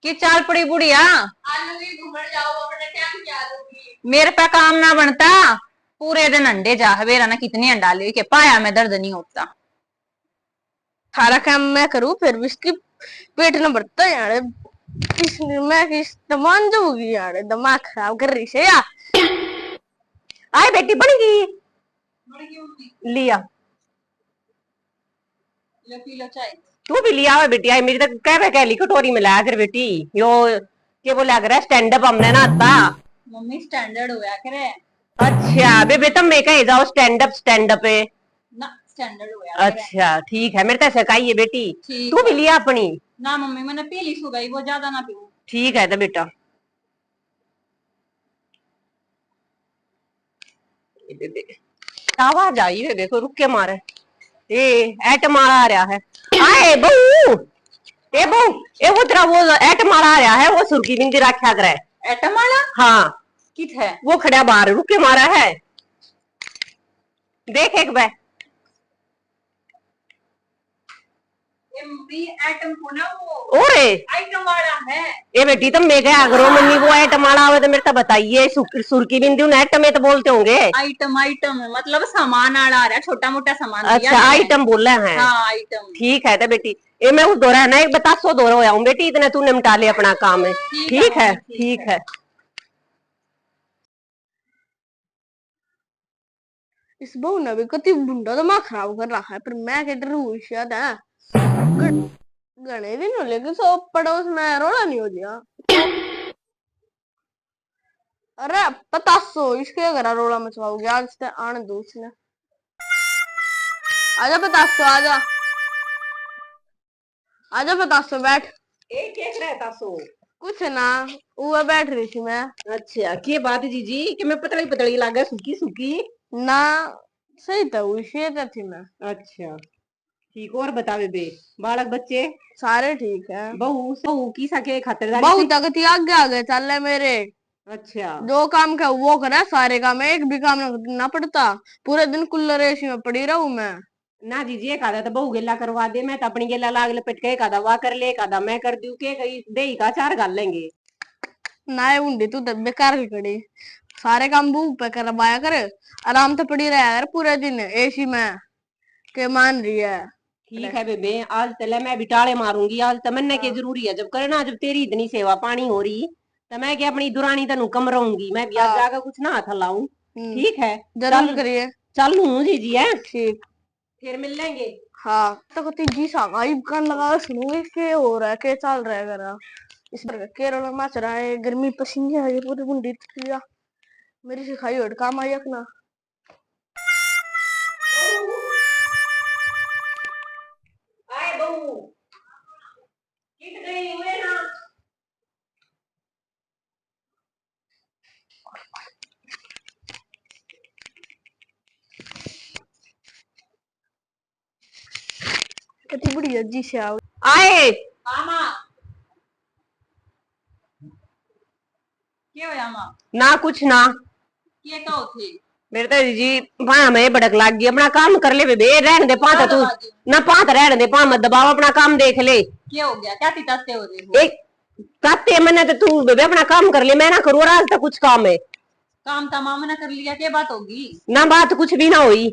कि चाल पड़ी बुढ़िया। घूमने जाओ अपने टाइम क्या दोगी। मेरे पे काम ना बनता, पूरे दिन अंडे जा हवेरा ना कितनी अंडा ले के पाया में दर्द नहीं होता। सारा काम मैं करूँ फिर भी इसकी पेट न भरता यार। मैं किस तमान दूंगी यार, दिमाग खराब कर रही से यार। आए बेटी बन गई लिया पी लो चाय। तू भी लिया हुआ बेटी। आई मेरी तो कह ली कटोरी में लाया कर बेटी। यो क्या बोला अगर स्टैंड अप हमने ना आता। मम्मी स्टैंडर्ड होया करे। अच्छा बेबे तब मैं कहे जाओ स्टैंड अप है ना स्टैंडर्ड होया करे। अच्छा ठीक है मेरे तो सिखाइए बेटी। तू भी लिया अपनी। ना मम्मी मैंने पी ली सो गई, वो ज्यादा ना पीऊं। ठीक है तो बेटा। आवाज आई है देखो रुक के मारे। ए एटम आ रहा है। आए बहू ए बहू ए वो तेरा वो एटम आ रहा है वो सुर्खी बिंदी रखा करे। एटम वाला हाँ कित है वो खड़ा बाहर रुक के मारा है। देख एक बार एटम को ना वो ओए आइटम वाला है। ए बेटी तुम मैं क्या करो मम्मी वो एटम वाला हो तो मेरे तो बताइए सुर्खी बिंदी उन्हें एटम में तो बोलते होंगे। आइटम आइटम है मतलब सामान आ रहा है, छोटा मोटा सामान। अच्छा आइटम बोल रहे हैं। हाँ आइटम ठीक है तो बेटी ये मैं उस दोरा है ना एक बतासो दोरा हो जाऊं बेटी इतने तू निपटा ले अपना काम है। ठीक है ठीक है। इस बहू ने भी कति बुंडा दिमाग खराब कर रखा है, पर मैं किधर हूँ शायद है। गणे दिन हो लेकिन सब पड़ोस में रोला नहीं हो दिया। अरे पतासो इसके घर रोला मचवाओगे आज से आने दो उसने। आजा पतासो आजा आजा पतासो बैठ। एक एक रहता सो कुछ ना वो बैठ रही थी मैं। अच्छा की बात जीजी कि मैं पतली पतली लागे सुखी सुखी ना सही तो उसी थी मैं। अच्छा ठीक और बता बेबे बालक बच्चे सारे ठीक है। बहू बहू की सके खातिरदारी बहू तक आगे आगे चल रहे मेरे। अच्छा जो काम का वो करे, सारे काम एक भी काम ना पड़ता। पूरे दिन कूलर एसी में पड़ी रहूं मैं। ना जीजी एक आधा तो बहू गेला करवा दे मैं तो अपनी गेला लाग लपेट के एक आधा वाह कर ले एक आधा मैं कर दूं के कहीं दे का चार गाल लेंगे। ना उंडी तू तो बेकार की कड़ी। सारे काम बहू पे करवाया कर, आराम से पड़ी रहा कर पूरे दिन एसी में के मान रही है। ठीक है बेबे आज तले मैं भी टाले मारूंगी आज तमन्ने के जरूरी है जब करना जब तेरी इतनी सेवा पानी हो रही तो मैं क्या अपनी दुरानी तनु कम रहूंगी मैं भी आज जाकर कुछ ना हाथ लाऊं। ठीक है जरूर करिए। चल लू जी है ठीक फिर मिल लेंगे। हाँ तो तीजी सागाई कान लगा सुनूंगी के हो रहा है के चल रहा है घर। इस पर केरल में मच रहा है गर्मी पसीने है पूरी बुंडी किया। मेरी सिखाई और काम आई अपना। आए बहू किट गई हुए ना कितनी बढ़िया जी से आओ आए मामा। क्या होया मां? ना कुछ ना क्या कहो थे मेरे तो जी वहां में भड़क लाग गई अपना काम कर ले बेबे रहने दे पाता तू ना पाता रहने दे पा मत दबाव अपना काम देख ले। क्या हो गया क्या तिताते हो रहे हो? एक काते मैंने तो तू बेबे अपना काम कर ले मैं ना करूँ आज तक कुछ काम है। काम तमाम ना कर लिया क्या बात होगी? ना बात कुछ भी ना हुई।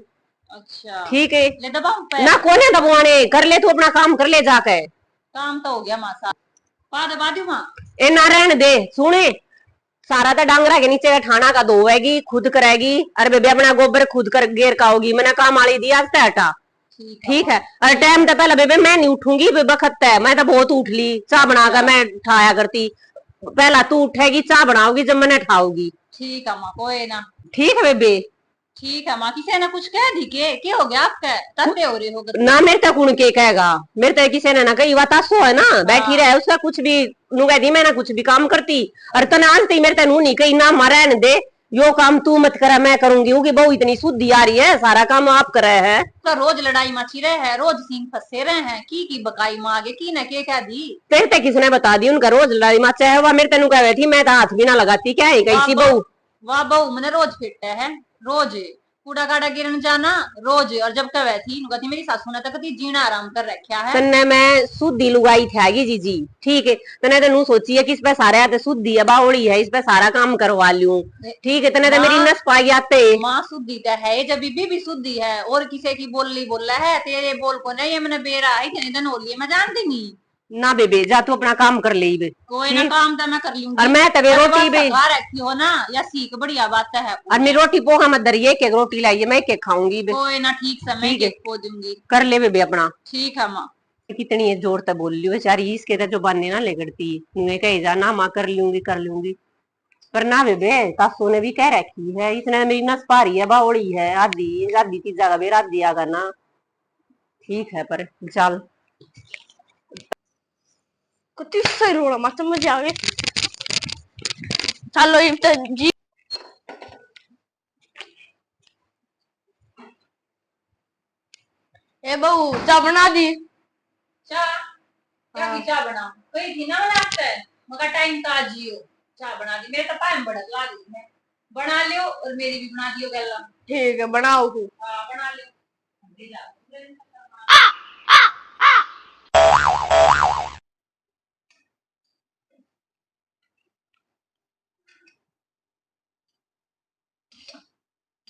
अच्छा ठीक है ले दबाओ ना कोने दबवाने कर ले तू अपना काम कर ले जाके। काम तो हो गया मासा पा दबा दू मां। ए ना रहने दे सुने सारा तो डांगरा के नीचे ठाणा का धोएगी खुद करेगी और बेबे अपना गोबर खुद कर गेर का होगी मैंने काम वाली दिया हटा। ठीक है और टाइम तो पहले बेबे मैं नहीं उठूंगी बखत है मैं तो बहुत उठ ली चाह बनाकर मैं उठाया करती पहला तू उठेगी चाह बनाओगी जब मैंने उठाऊगी। ठीक है मां कोई ना। ठीक है बेबे ठीक है मां किसी ने कुछ कह दी के क्या हो गया आपका तत्ते हो रहे हो ना मेरे तक उन के कहेगा मेरे तक किसी ने ना कही बतासो है ना बैठी रहे उसका कुछ भी नू कहती मैं ना कुछ भी काम करती और तना आज मेरे तक नू नहीं कही ना मरा दे यो काम तू मत करा मैं करूंगी क्योंकि बहु इतनी शुद्धि आ रही है सारा काम आप कर रहे हैं। तो रोज लड़ाई मची रहे हैं रोज सींग फंसे रहे हैं की बकाई मांगे की न के क्या दी तेरे तक किसने बता दी उनका रोज लड़ाई मचा है वह मेरे तेनू कह थी मैं तो हाथ भी ना लगाती क्या है कैसी बहू। वाह बहू मैंने रोज फिट है रोज कूड़ा काड़ा गिरन जाना रोज, और जब कवे थी कहती मेरी सासू ने तो कभी जीना आराम कर रखा है। तन्ने मैं सुधी लुगाई थे जीजी, ठीक है। तने तेनू सोची है कि इस पे सारे आते सुधी है, बावड़ी है, इस पे सारा काम करवा लूं, ठीक है। तने तो मेरी नस पाई आते माँ शुद्धि तो है, जब बीबी भी शुद्धि है, और किसी की बोली बोला है तेरे बोल को नहीं, मैंने बेरा है इतने दिन हो लिए मैं जानती नहीं ना बेबे, जा तू अपना काम कर ले बे, कोई ना काम तो मैं कर लूंगी। और मैं तवे रोटी बे रखी हो ना या सीख बढ़िया बात है। और मेरी रोटी पोहा मत दरिए, एक रोटी लाइए मैं एक खाऊंगी बे। कोई ना ठीक समय के खो दूंगी, कर ले बेबे अपना। ठीक है माँ। कितनी है जोर तक बोल रही हो बेचारी, इसके तो जुबानी ना लेगड़ती है, कहे जा ना माँ कर लूंगी कर लूंगी, पर ना बेबे सासू ने भी कह रखी है, इसने मेरी नस पारी है, बावड़ी है, आधी आधी चीजा का बेर आधी आगा ना, ठीक है पर चल कति सही रोड़ा मत मजे आ गए। चलो जी ए बहू चाय बना दी। चाय क्या की चाय बना कही थी ना बनाता है मगर टाइम तो आज ही हो। चाय बना दी, मेरे तो पाए में बड़क ला दी, मैं बना लियो और मेरी भी बना दियो गल्ला। ठीक है बनाओ तू। हाँ बना लियो।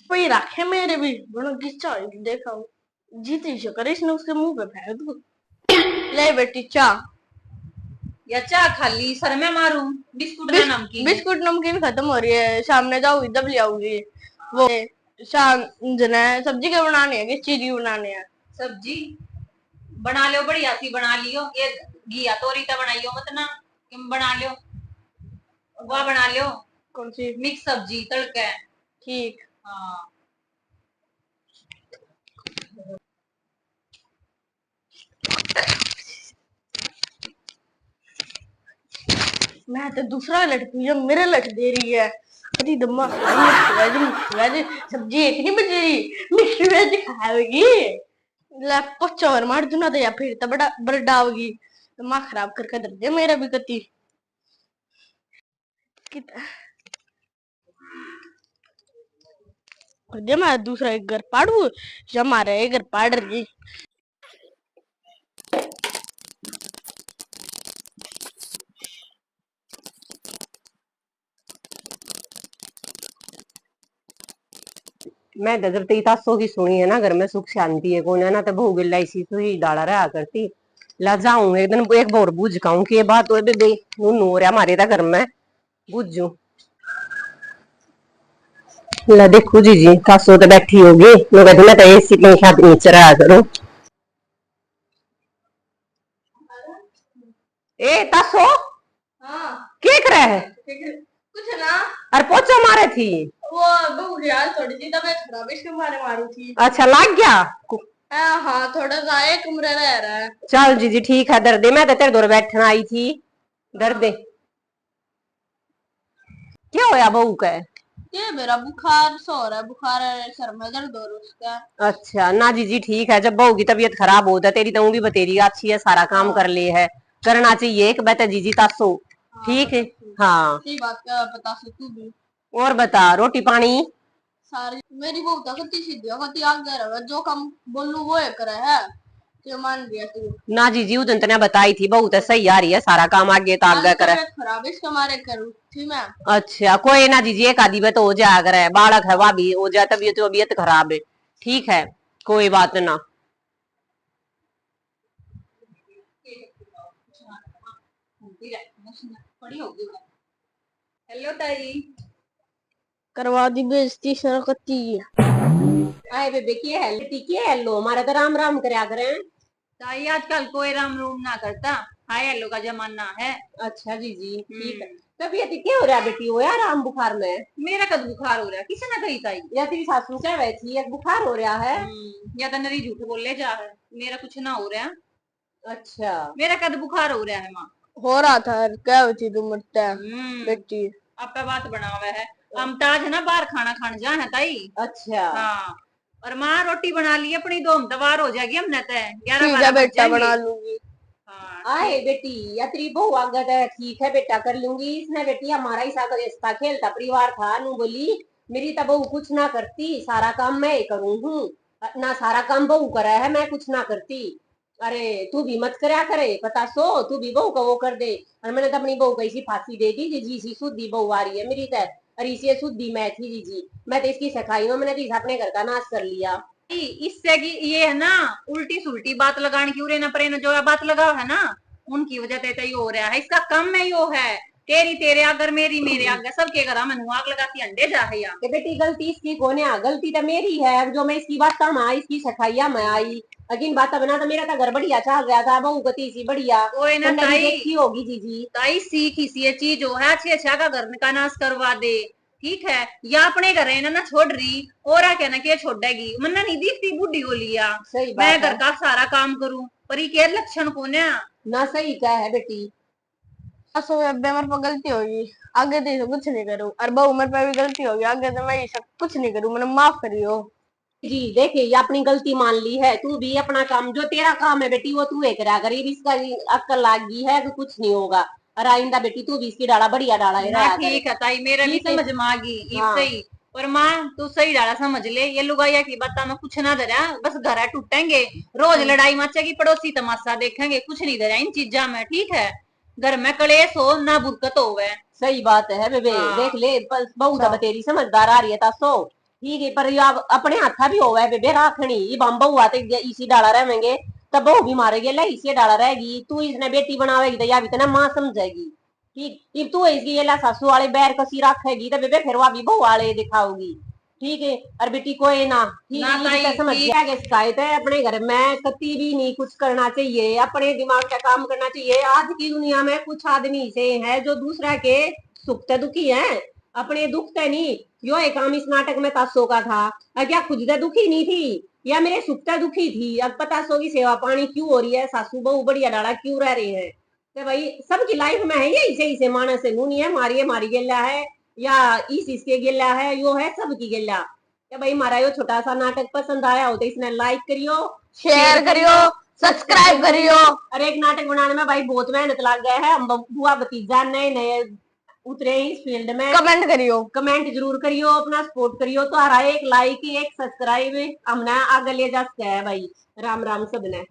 कोई रखे मेरे भी बनो गिच्चा देखा जीती शकर इसने उसके मुंह पे फेंक दू। ले बेटी चाय। या चाय खाली सर में मारूं, बिस्कुट ना नमकीन। बिस्कुट नमकीन खत्म हो रही है, सामने जाऊंगी तब ले आऊंगी। वो शाम जने सब्जी क्या बनानी है कि चीज बनानी है? सब्जी बना लियो बढ़िया सी बना लियो, ये घिया तोरी तो बनाइयो मत ना, कि बना लियो वह बना लियो। कौन सी? मिक्स सब्जी तड़का। ठीक। हाँ मैं तो दूसरा लट पी मेरे लट दे रही है। अरे दम्मा वेज वेज सब्जी एक नहीं बच रही, मिक्स वेज खाएगी। ले पोचा और मार दूना तो या फिर तो बड़ा बरडावगी, दिमाग खराब करके दर दे मेरा भी कति। दे मैं दूसरा एक घर पाड़ू या हमारे एक घर पाड़ रही। मैं दजर तेरी सासों की सुनी है ना, घर में सुख शांति है कौन है ना, तो बहु गिल्ला इसी तो ही डाला रहा करती। ला जाऊं एक दिन एक बार बुझ काऊं कि ये बात हो बेबे नू रहा हमारे था घर में बुझू। ला देखो जी सासू तो बैठी होगी, मैं कहती मैं तो एसी पंखा नीचे रहा करूं। ए तासो हाँ क्या कर रहा है? कुछ ना। और पोचा मारे थी वो बहू यार थोड़ी सी तबीयत खराब है इसके मारे मारू थी। अच्छा लग गया? हाँ थोड़ा सा एक कमरे रह रहा है। चल जी ठीक है, दर्द मैं तो तेरे दौर बैठना आई थी। दर्द क्या होया बहू का? ये मेरा बुखार सो रहा है, बुखार है, सर में दर्द हो रहा है। अच्छा ना जी ठीक है, जब बहू की तबीयत खराब होता है तेरी तो भी बतेरी अच्छी है, सारा काम कर ले है, करना चाहिए एक बता जीजी तासो। ठीक है हाँ सही बात का बता तू भी। और बता रोटी पानी? सारी मेरी बहू तो कति सीधी है, कति आगे रहा जो काम बोलू वो है करे है, ये मान लिया तू। ना जीजी उस दिन तने बताई थी बहू तो सही आ रही है, सारा काम आगे तो आगे करे। खराब इसके मारे करूँ थी मैं। अच्छा कोई ना जीजी एक आधी तो हो जाया करे, बालक है भाभी हो जाए तबीयत तबीयत खराब है, ठीक है कोई बात ना। हेलो ताई। करवा दी बेइज्जती सरकती। आए बेबे की हेलो हमारा तो राम राम करे करे। ताई आजकल कोई राम रूम ना करता, हाय हेलो का जमाना है। अच्छा जीजी ठीक है। तबीयत क्या हो रहा है बेटी, हो यार आराम बुखार में? मेरा कद बुखार हो रहा है किसी ने कही ताई? या तेरी सासू क्या वैसी है बुखार हो रहा है? या तो नरी झूठ बोले जा रहा है, मेरा कुछ ना हो रहा है। अच्छा मेरा कद बुखार हो रहा है माँ। हो रहा था क्या होती तुम मरता बेटी आपका बात बना हुआ है, हम ताज है ना बाहर खाना खाने जा है ताई। अच्छा हाँ और माँ रोटी बना ली अपनी, दो तवार हो जाएगी हमने तय ठीक है बेटा बना लूंगी। हाँ आए बेटी या तेरी बहू आगे ठीक है बेटा कर लूंगी, इसने बेटी हमारा ही साथ रिश्ता खेलता परिवार था नू बोली मेरी तो बहू कुछ ना करती, सारा काम मैं ही करूँ हूँ। ना सारा काम बहू करा है, मैं कुछ ना करती। अरे तू भी मत करया करे, पता सो तू भी बहू का वो कर दे। और मैंने तो अपनी बहू को ऐसी फांसी दे दी जी, सी शुद्धि बहू आ रही है मेरी तो। और इसी शुद्धि मैं थी जी, मैं तो इसकी सखाई हूँ, मैंने तो इस अपने घर का नाश कर लिया। इससे की ये है ना, उल्टी सुल्टी बात लगाने की, उरे न परे न जो बात लगाओ है ना, उनकी वजह से यो हो रहा है। इसका कम में यो है, तेरी तेरे अगर मेरी मेरे आगे सबके घर में आग लगाती अंडे जा है यार। कि बेटी गलती इसकी कौन है? गलती तो मेरी है, जो मैं इसकी बात काम आई, इसकी सखाइया मैं आई। अगिन बात बना तो मेरा तो घर बढ़िया चल रहा था, बहू गति सी बढ़िया कोई ना तुमने भी ताई, देखी होगी जीजी। ताई सीख इसी ये चीज हो है, अच्छी अच्छा का घर का नाश करवा दे। ठीक है, या अपने घर है ना छोड़ रही और कहना कि छोड़ेगी, मन्ना नहीं दिखती बुढ़ी हो लिया। सही मैं बात घर है का सारा काम करूं, पर ये क्या लक्षण कौन है? ना, सही क्या है बेटी। सो अब्बे मेरे पर गलती होगी, आगे से इसे कुछ नहीं करूँ। और बहू मेरे पे भी गलती होगी, आगे से मैं ये सब कुछ नहीं करूँ, मैंने माफ करियो। जी देखिए, ये अपनी गलती मान ली है, तू भी अपना काम, जो तेरा काम है बेटी वो तू एक करा कर, इसका अक्कल लागी है कि कुछ नहीं होगा। और आइंदा बेटी तू भी इसकी डाला बढ़िया डाला है ना रहा करे। ठीक है ताई, मेरा भी ठीक है। समझ में आ गई इब हाँ सही। पर माँ तू सही डाला समझ ले, ये लुगाइया की बात में कुछ ना धरा, बस घर टूटेंगे, रोज लड़ाई मचेगी, पड़ोसी तमाशा देखेंगे, कुछ नहीं धरा इन चीजा में। ठीक है, घर में कलेश हो ना बुरकत होवे। सही बात है बेबे, हाँ देख ले बहू अच्छा तब तेरी समझदार आ रही है तासो। ठीक है, पर ये अब अपने हाथा भी होवे बेबे राखनी, ये बम बहू आते इसी डाला रहेंगे तब बहू भी मारेगी ला, इसी डाला रहेगी। तू इसने बेटी बनावेगी तो या भी तना माँ समझेगी। ठीक, अब तू इसकी ये ला सासू वाले बैर कसी रखेगी तो बेबे फिर वह भी बहू वाले दिखाओगी। ठीक है। और बेटी कोई ना, ठीक ना है, ये भी तो ताई समझ ठीक। गया कि शिकायत है अपने घर में कति भी नहीं कुछ करना चाहिए, अपने दिमाग का काम करना चाहिए। आज की दुनिया में कुछ आदमी से है जो दूसरा के सुख से दुखी है, अपने दुख से नहीं। यो एक काम इस नाटक में तासो का था, क्या खुद से दुखी नहीं थी या मेरे सुख से दुखी थी? अब पता सो की सेवा पानी क्यों हो रही है, सासू बहू बढ़िया डाला क्यों रह रहे हैं। तो भाई सबकी लाइफ में है ये, इसे इसे मानस से नूनी है, मारी है मारी गेला है, या इस इसके गेला है, यो है सबकी गेला। क्या भाई हमारा यो छोटा सा नाटक पसंद आया हो तो इसने लाइक करियो, शेयर करियो, सब्सक्राइब करियो। और एक नाटक बनाने में भाई बहुत मेहनत लग गया है, हम बुआ भतीजा नए नए उतरे हैं इस फील्ड में। कमेंट करियो। कमेंट जरूर करियो, अपना सपोर्ट करियो, तो हरा एक लाइक एक सब्सक्राइब हमने आगे ले जा सकता है भाई। राम राम सबने।